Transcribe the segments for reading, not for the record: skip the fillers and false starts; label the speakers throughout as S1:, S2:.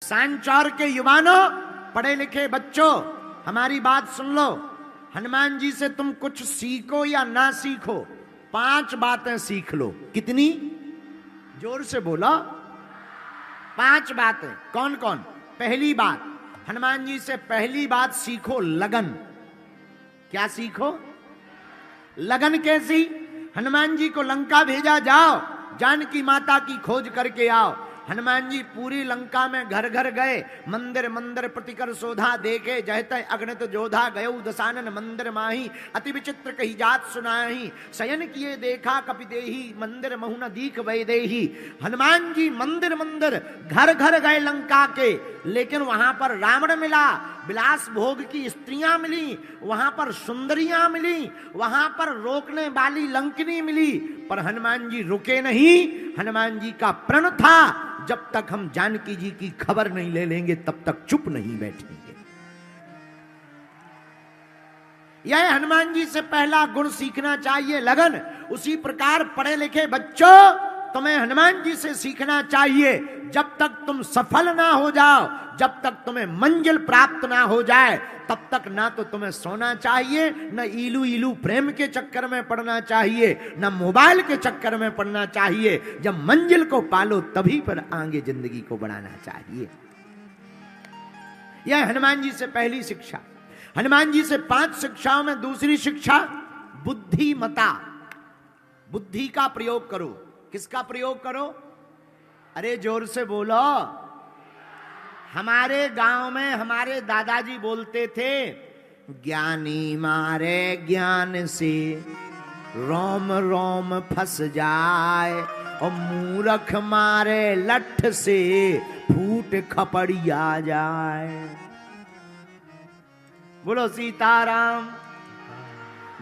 S1: सांचौर के युवानों, पढ़े लिखे बच्चों, हमारी बात सुन लो। हनुमान जी से तुम कुछ सीखो या ना सीखो, 5 बातें सीख लो। कितनी? जोर से बोलो। 5 बातें। कौन कौन? पहली बात, हनुमान जी से पहली बात सीखो, लगन। क्या सीखो? लगन। कैसी? हनुमान जी को लंका भेजा, जाओ जानकी माता की खोज करके आओ। हनुमान जी पूरी लंका में घर घर गए, मंदिर मंदिर प्रतिकर शोधा देखे, जहते अग्नित जोधा गयो दसानन मंदिर माही, अति विचित्र कही जात सुनाही, शयन किए देखा कपि देही, मंदिर महु न दीख वैदेही। हनुमान जी मंदिर मंदिर घर घर गए लंका के, लेकिन वहां पर रावण मिला, विलास भोग की स्त्रियां मिली, वहां पर सुंदरियां मिली, वहां पर रोकने वाली लंकिनी मिली, पर हनुमान जी रुके नहीं। हनुमान जी का प्रण था, जब तक हम जानकी जी की खबर नहीं ले लेंगे तब तक चुप नहीं बैठेंगे। यह हनुमान जी से पहला गुण सीखना चाहिए, लगन। उसी प्रकार पढ़े लिखे बच्चों, तुम्हें हनुमान जी से सीखना चाहिए। जब तक तुम सफल ना हो जाओ, जब तक तुम्हें मंजिल प्राप्त ना हो जाए, तब तक ना तो तुम्हें सोना चाहिए, न इलू इलू प्रेम के चक्कर में पड़ना चाहिए, न मोबाइल के चक्कर में पड़ना चाहिए। जब मंजिल को पालो तभी पर आगे जिंदगी को बढ़ाना चाहिए। यह हनुमान जी से पहली शिक्षा। हनुमान जी से 5 शिक्षाओं में दूसरी शिक्षा, बुद्धिमता। बुद्धि का प्रयोग करो। किसका प्रयोग करो? अरे जोर से बोलो। हमारे गांव में हमारे दादाजी बोलते थे, ज्ञानी मारे ज्ञान से रोम रोम फंस जाए, और मूर्ख मारे लठ से फूट खपड़ी आ जाए। बोलो सीताराम।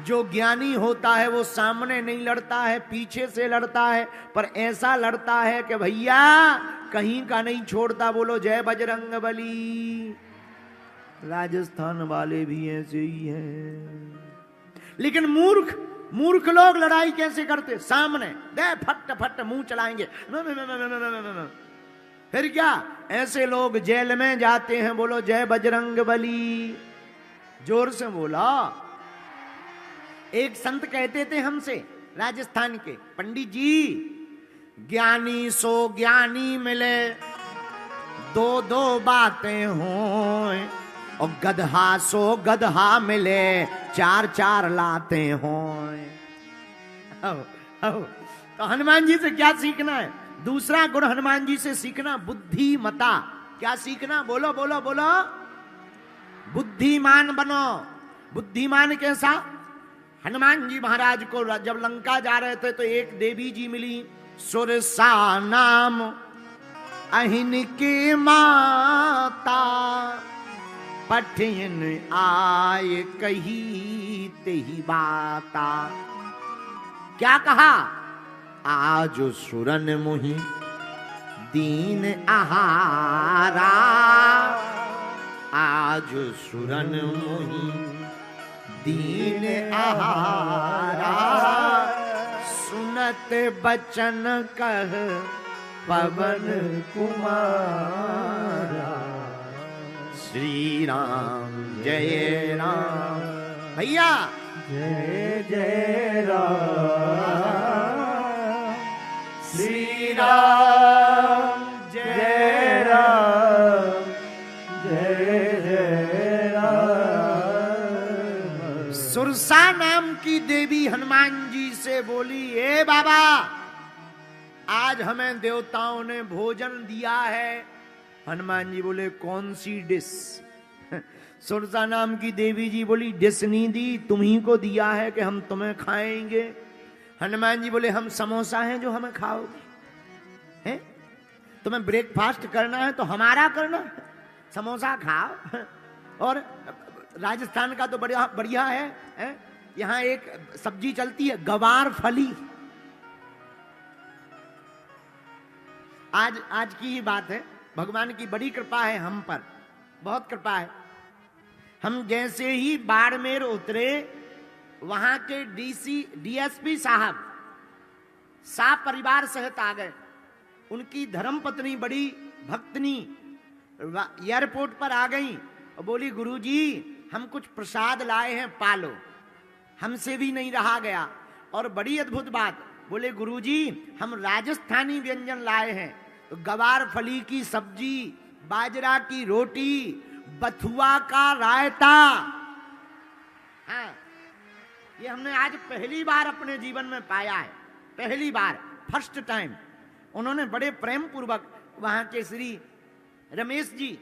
S1: जो ज्ञानी होता है वो सामने नहीं लड़ता है, पीछे से लड़ता है, पर ऐसा लड़ता है कि भैया कहीं का नहीं छोड़ता। बोलो जय बजरंगबली। राजस्थान वाले भी ऐसे ही हैं। लेकिन मूर्ख लोग लड़ाई कैसे करते? सामने दे फट फट मुंह चलाएंगे, फिर क्या? ऐसे लोग जेल में जाते हैं। बोलो जय बजरंगबली। जोर से बोला। एक संत कहते थे हमसे, राजस्थान के, पंडित जी, ज्ञानी सो ज्ञानी मिले, 2 बातें हों, और गधा सो गधा मिले, 4 लाते हों। तो हनुमान जी से क्या सीखना है? दूसरा गुण हनुमान जी से सीखना, बुद्धिमता। क्या सीखना? बोलो बोलो बोलो। बुद्धिमान बनो। बुद्धिमान कैसा? हनुमान जी महाराज को जब लंका जा रहे थे तो एक देवी जी मिली, सुरसा नाम अहिन की माता, पठिन आय कही तेही बाता। क्या कहा? आज सुरन मुहि दीन आहारा, आज सुरन मुहि दीन आहारा, सुनत बचन कह पवन कुमारा। श्री राम जय राम। भैया जय जय राम। श्री राम जय राम, जय जय राम। सुरसा नाम की देवी हनुमान जी से बोली, ए बाबा, आज हमें देवताओं ने भोजन दिया है। हनुमान जी बोले, कौन सी डिश? सुरसा नाम की देवी जी बोली, डिश नहीं दी, तुम्ही को दिया है कि हम तुम्हें खाएंगे। हनुमान जी बोले, हम समोसा हैं जो हमें खाओगे? हैं? तुम्हें ब्रेकफास्ट करना है तो हमारा करना, समोसा खाओ। और राजस्थान का तो बढ़िया बढ़िया है, यहां एक सब्जी चलती है, गवार फली। आज की ही बात है, भगवान की बड़ी कृपा है हम पर, बहुत कृपा है। हम जैसे ही बाड़मेर उतरे, वहां के डीएसपी साहब परिवार सहित आ गए। उनकी धर्मपत्नी बड़ी भक्तनी एयरपोर्ट पर आ गई और बोली गुरुजी हम कुछ प्रसाद लाए हैं, पालो। हमसे भी नहीं रहा गया। और बड़ी अद्भुत बात, बोले गुरुजी हम राजस्थानी व्यंजन लाए हैं, तो गवार फली की सब्जी, बाजरा की रोटी, बथुआ का रायता। हाँ, ये हमने आज पहली बार अपने जीवन में पाया है, पहली बार, फर्स्ट टाइम। उन्होंने बड़े प्रेम पूर्वक, वहां के श्री रमेश जी,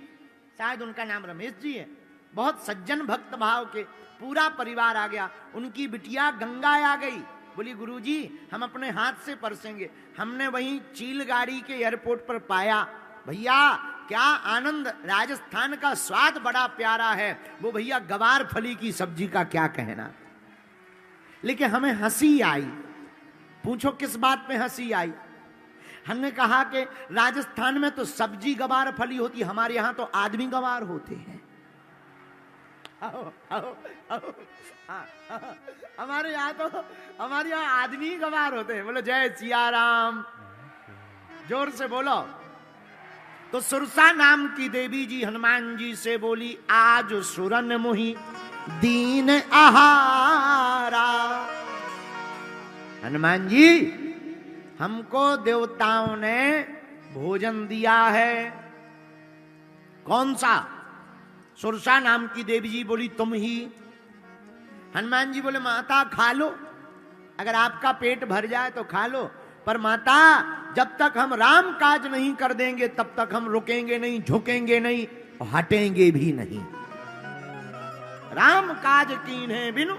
S1: शायद उनका नाम रमेश जी है, बहुत सज्जन भक्त भाव के, पूरा परिवार आ गया। उनकी बिटिया गंगा आ गई, बोली गुरुजी हम अपने हाथ से परसेंगे। हमने वहीं चील गाड़ी के एयरपोर्ट पर पाया। भैया क्या आनंद, राजस्थान का स्वाद बड़ा प्यारा है। वो भैया गवार फली की सब्जी का क्या कहना। लेकिन हमें हंसी आई। पूछो किस बात पे हंसी आई? हमने कहा कि राजस्थान में तो सब्जी गवार फली होती, हमारे यहां तो आदमी गवार होते हैं। आओ, आओ, आओ, हमारे यहाँ आदमी गवार होते हैं। बोलो जय सिया राम, जोर से बोलो। तो सुरसा नाम की देवी जी हनुमान जी से बोली, आज सुरन मुहि दीन आहारा। हनुमान जी हमको देवताओं ने भोजन दिया है। कौन सा? सुरसा नाम की देवी जी बोली तुम ही। हनुमान जी बोले माता खा लो, अगर आपका पेट भर जाए तो खा लो, पर माता जब तक हम राम काज नहीं कर देंगे तब तक हम रुकेंगे नहीं, झुकेंगे नहीं और हटेंगे भी नहीं। राम काज कीन्हे बिनु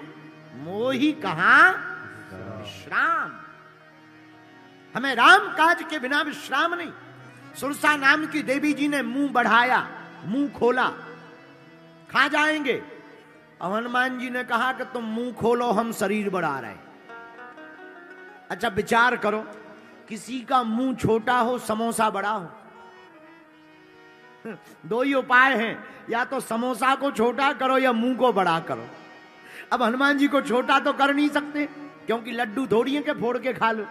S1: मोहि कहां विश्राम। हमें राम काज के बिना विश्राम नहीं। सुरसा नाम की देवी जी ने मुंह बढ़ाया, मुंह खोला, खा जाएंगे। और हनुमान जी ने कहा कि तुम मुंह खोलो, हम शरीर बढ़ा रहे हैं। अच्छा विचार करो, किसी का मुंह छोटा हो, समोसा बड़ा हो, दो ही उपाय हैं, या तो समोसा को छोटा करो या मुंह को बड़ा करो। अब हनुमान जी को छोटा तो कर नहीं सकते, क्योंकि लड्डू थोड़ी है कि फोड़ के खा लो,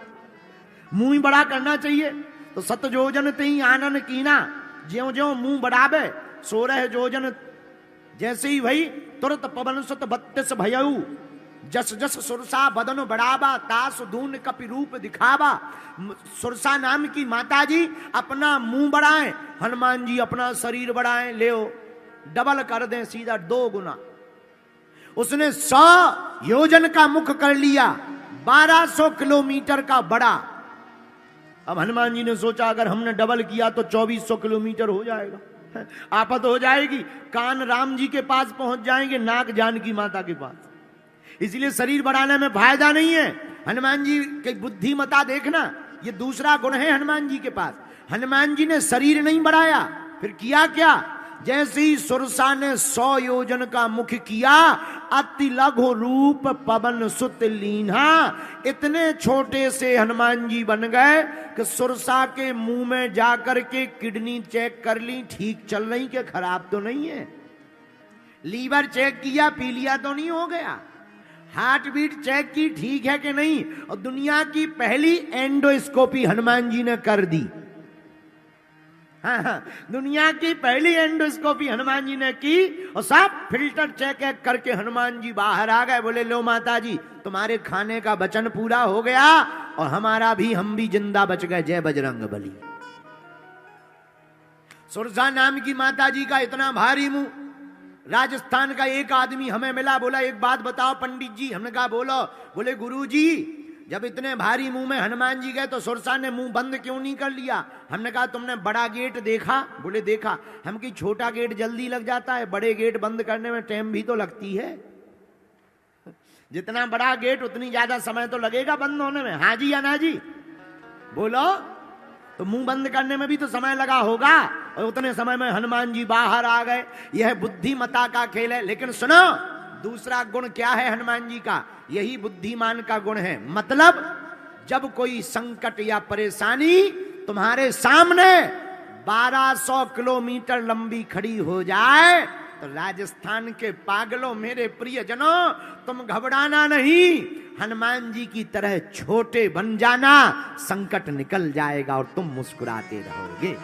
S1: मुंह ही बड़ा करना चाहिए। तो सत जोजन तेई आनन कीना, ज्यों ज्यों मुंह बढ़ावे 16 जोजन जैसे ही वही तुरंत पवन सुत 32 भयऊ। जस जस सुरसा बदन बढ़ावा, तास दून कपि रूप दिखावा। सुरसा नाम की माता जी अपना मुंह बढ़ाएं, हनुमान जी अपना शरीर बढ़ाएं। ले डबल कर दें, सीधा 2 गुना। उसने 100 योजन का मुख कर लिया, 1200 किलोमीटर का बड़ा। अब हनुमान जी ने सोचा अगर हमने डबल किया तो 2400 किलोमीटर हो जाएगा, आफत हो जाएगी। कान राम जी के पास पहुंच जाएंगे, नाक जानकी माता के पास। इसलिए शरीर बढ़ाने में फायदा नहीं है। हनुमान जी की बुद्धिमता देखना, ये दूसरा गुण है हनुमान जी के पास। हनुमान जी ने शरीर नहीं बढ़ाया, फिर किया क्या? जैसे ही सुरसा ने 100 योजन का मुख किया, अति लघु रूप पवन सुत लीन्हा। इतने छोटे से हनुमान जी बन गए कि सुरसा के मुंह में जाकर के किडनी चेक कर ली, ठीक चल रही कि खराब तो नहीं है। लीवर चेक किया, पी लिया तो नहीं हो गया। हार्ट बीट चेक की, ठीक है कि नहीं। और दुनिया की पहली एंडोस्कोपी हनुमान जी ने कर दी। हाँ, दुनिया की पहली एंडोस्कोपी हनुमान जी ने की और सब फिल्टर चेक करके हनुमान जी बाहर आ गए। बोले लो माता जी तुम्हारे खाने का वचन पूरा हो गया और हमारा भी, हम भी जिंदा बच गए। जय बजरंग बली। सुरसा नाम की माता जी का इतना भारी मुंह। राजस्थान का एक आदमी हमें मिला, बोला एक बात बताओ पंडित जी। हमने कहा बोलो। बोले गुरु जी जब इतने भारी मुंह में हनुमान जी गए तो सुरसा ने मुंह बंद क्यों नहीं कर लिया? हमने कहा तुमने बड़ा गेट देखा? बोले देखा। हम की छोटा गेट जल्दी लग जाता है, बड़े गेट बंद करने में टाइम भी तो लगती है। जितना बड़ा गेट उतनी ज्यादा समय तो लगेगा बंद होने में। हाँ जी या ना जी बोलो। तो मुंह बंद करने में भी तो समय लगा होगा, और उतने समय में हनुमान जी बाहर आ गए। यह बुद्धिमता का खेल है। लेकिन सुनो, दूसरा गुण क्या है हनुमान जी का? यही बुद्धिमान का गुण है। मतलब जब कोई संकट या परेशानी तुम्हारे सामने 1200 किलोमीटर लंबी खड़ी हो जाए तो राजस्थान के पागलों, मेरे प्रियजनों, तुम घबराना नहीं, हनुमान जी की तरह छोटे बन जाना। संकट निकल जाएगा और तुम मुस्कुराते रहोगे।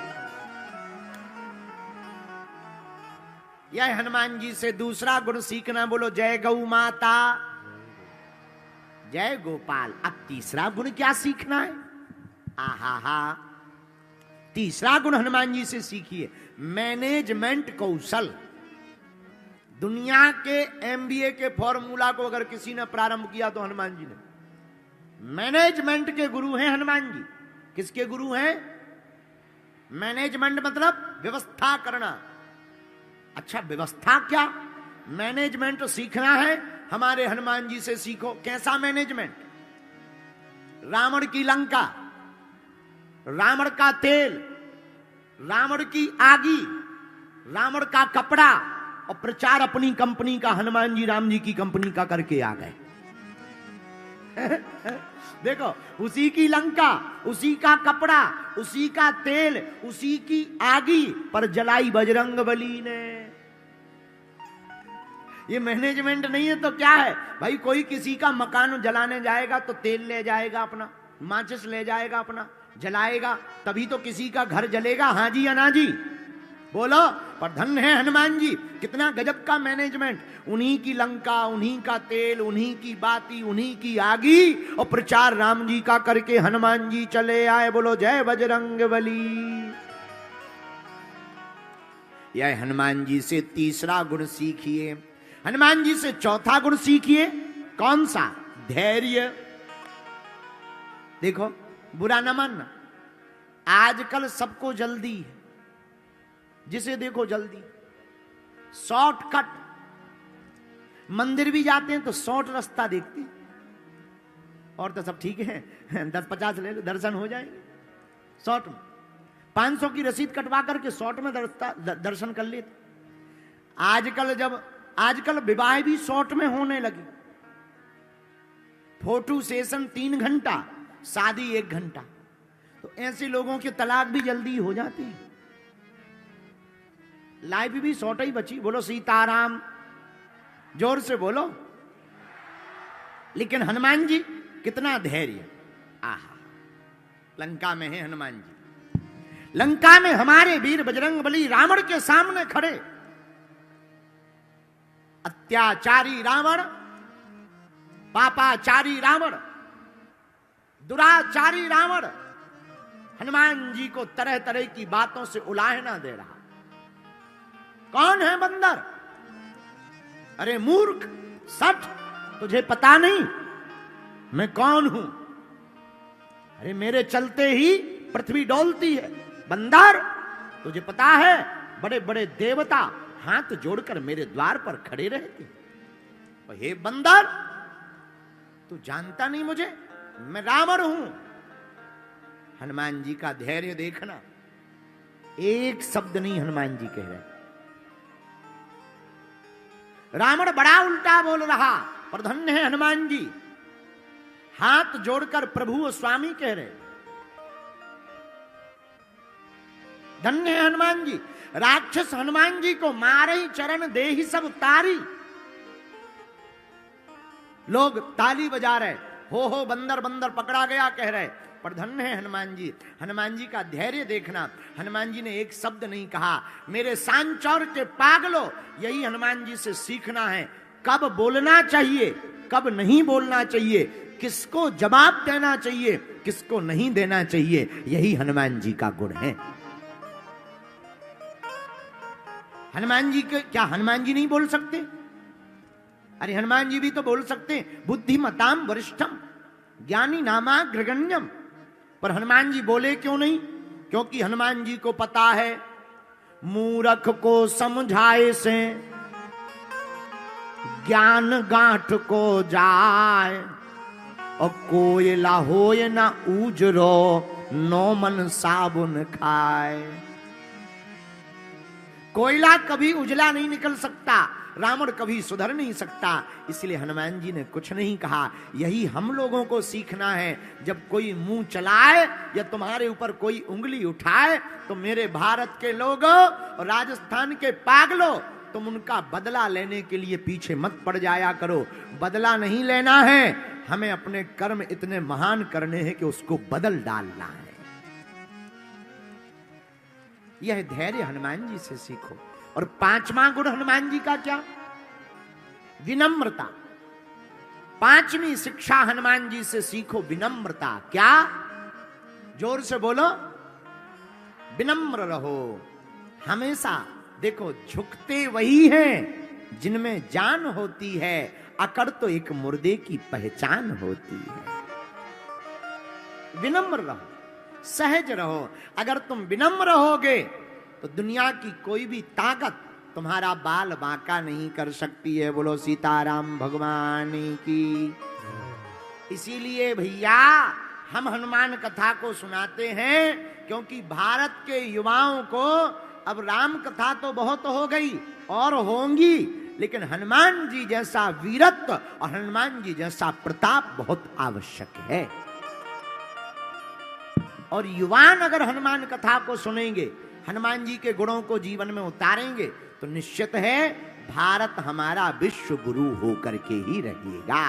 S1: यह हनुमान जी से दूसरा गुण सीखना। बोलो जय गौ माता, जय गोपाल। अब तीसरा गुण क्या सीखना है? आहा हा, तीसरा गुण हनुमान जी से सीखिए, मैनेजमेंट कौशल। दुनिया के एमबीए के फॉर्मूला को अगर किसी ने प्रारंभ किया तो हनुमान जी ने। मैनेजमेंट के गुरु हैं हनुमान जी। किसके गुरु हैं? मैनेजमेंट मतलब व्यवस्था करना। अच्छा, व्यवस्था क्या? मैनेजमेंट सीखना है, हमारे हनुमान जी से सीखो। कैसा मैनेजमेंट? रावण की लंका, रावण का तेल, रावण की आगी, रावण का कपड़ा, और प्रचार अपनी कंपनी का, हनुमान जी राम जी की कंपनी का करके आ गए। देखो, उसी की लंका, उसी का कपड़ा, उसी का तेल, उसी की आगी, पर जलाई बजरंगबली ने। ये मैनेजमेंट नहीं है तो क्या है भाई? कोई किसी का मकान जलाने जाएगा तो तेल ले जाएगा अपना, माचिस ले जाएगा अपना, जलाएगा, तभी तो किसी का घर जलेगा। हाँ जी या ना जी? बोलो। पर धन्य है हनुमान जी, कितना गजब का मैनेजमेंट। उन्हीं की लंका, उन्हीं का तेल, उन्हीं की बाती, उन्हीं की आगी, और प्रचार राम जी का करके हनुमान जी चले आए। बोलो जय बजरंगबली। यह हनुमान जी से तीसरा गुण सीखिए। हनुमान जी से चौथा गुण सीखिए। कौन सा? धैर्य। देखो, बुरा न मानना, आजकल सबको जल्दी है, जिसे देखो जल्दी, शॉर्टकट। मंदिर भी जाते हैं तो शॉर्ट रास्ता देखते हैं, और तो सब ठीक है, 10-50 ले लो, दर्शन हो जाएंगे शॉर्ट में। 500 की रसीद कटवा करके शॉर्ट में दर्शन कर लेते। आजकल विवाह भी शॉर्ट में होने लगी। फोटो सेशन 3 घंटा, शादी 1 घंटा। तो ऐसे लोगों के तलाक भी जल्दी हो जाती है। लाइफ भी शॉर्ट ही बची। बोलो सीताराम, जोर से बोलो। लेकिन हनुमान जी कितना धैर्य। आहा, लंका में है हनुमान जी। लंका में हमारे वीर बजरंगबली रावण के सामने खड़े। अत्याचारी रावण, पापाचारी रावण, दुराचारी रावण हनुमान जी को तरह तरह की बातों से उलाहना दे रहा। कौन है बंदर? अरे मूर्ख, सठ, तुझे पता नहीं मैं कौन हूं? अरे मेरे चलते ही पृथ्वी डोलती है। बंदर, तुझे पता है बड़े बड़े देवता हाथ जोड़कर मेरे द्वार पर खड़े रहते। हे बंदर, तू जानता नहीं मुझे? मैं रावण हूं। हनुमान जी का धैर्य देखना, एक शब्द नहीं हनुमान जी कह रहे। रावण बड़ा उल्टा बोल रहा, पर धन्य है हनुमान जी, हाथ जोड़कर प्रभु और स्वामी कह रहे। धन्य है हनुमान जी। राक्षस हनुमान जी को मारे ही चरण दे ही सब तारी। लोग ताली बजा रहे, हो बंदर बंदर पकड़ा गया कह रहे। पर धन्य है हनुमान जी। हनुमान जी का धैर्य देखना। हनुमान जी ने एक शब्द नहीं कहा। मेरे सांचौर के पागलों, यही हनुमान जी से सीखना है। कब बोलना चाहिए, कब नहीं बोलना चाहिए, किसको जवाब देना चाहिए, किसको नहीं देना चाहिए, यही हनुमान जी का गुण है। हनुमान जी के क्या हनुमान जी नहीं बोल सकते? अरे हनुमान जी भी तो बोल सकते हैं, बुद्धिमताम वरिष्ठम ज्ञानी नामाग्रगण्यम। पर हनुमान जी बोले क्यों नहीं? क्योंकि हनुमान जी को पता है, मूर्ख को समझाए से ज्ञान गांठ को जाए, और कोयला होए ना उजरो, नो मन साबुन खाए। कोयला कभी उजला नहीं निकल सकता, रावण कभी सुधर नहीं सकता। इसलिए हनुमान जी ने कुछ नहीं कहा। यही हम लोगों को सीखना है। जब कोई मुंह चलाए या तुम्हारे ऊपर कोई उंगली उठाए, तो मेरे भारत के लोगों और राजस्थान के पागलों, तुम उनका बदला लेने के लिए पीछे मत पड़ जाया करो। बदला नहीं लेना है, हमें अपने कर्म इतने महान करने हैं कि उसको बदल डालना है। यह धैर्य हनुमान जी से सीखो। और पांचवा गुण हनुमान जी का क्या? विनम्रता। पांचवी शिक्षा हनुमान जी से सीखो, विनम्रता। क्या? जोर से बोलो, विनम्र रहो हमेशा। देखो, झुकते वही हैं जिनमें जान होती है, अकड़ तो एक मुर्दे की पहचान होती है। विनम्र रहो, सहज रहो। अगर तुम विनम्र रहोगे तो दुनिया की कोई भी ताकत तुम्हारा बाल बांका नहीं कर सकती है। बोलो सीताराम भगवान की। इसीलिए भैया हम हनुमान कथा को सुनाते हैं, क्योंकि भारत के युवाओं को अब राम कथा तो बहुत हो गई और होंगी, लेकिन हनुमान जी जैसा वीरत्व और हनुमान जी जैसा प्रताप बहुत आवश्यक है। और युवान अगर हनुमान कथा को सुनेंगे, हनुमान जी के गुणों को जीवन में उतारेंगे, तो निश्चित है भारत हमारा विश्व गुरु होकर के ही रहेगा।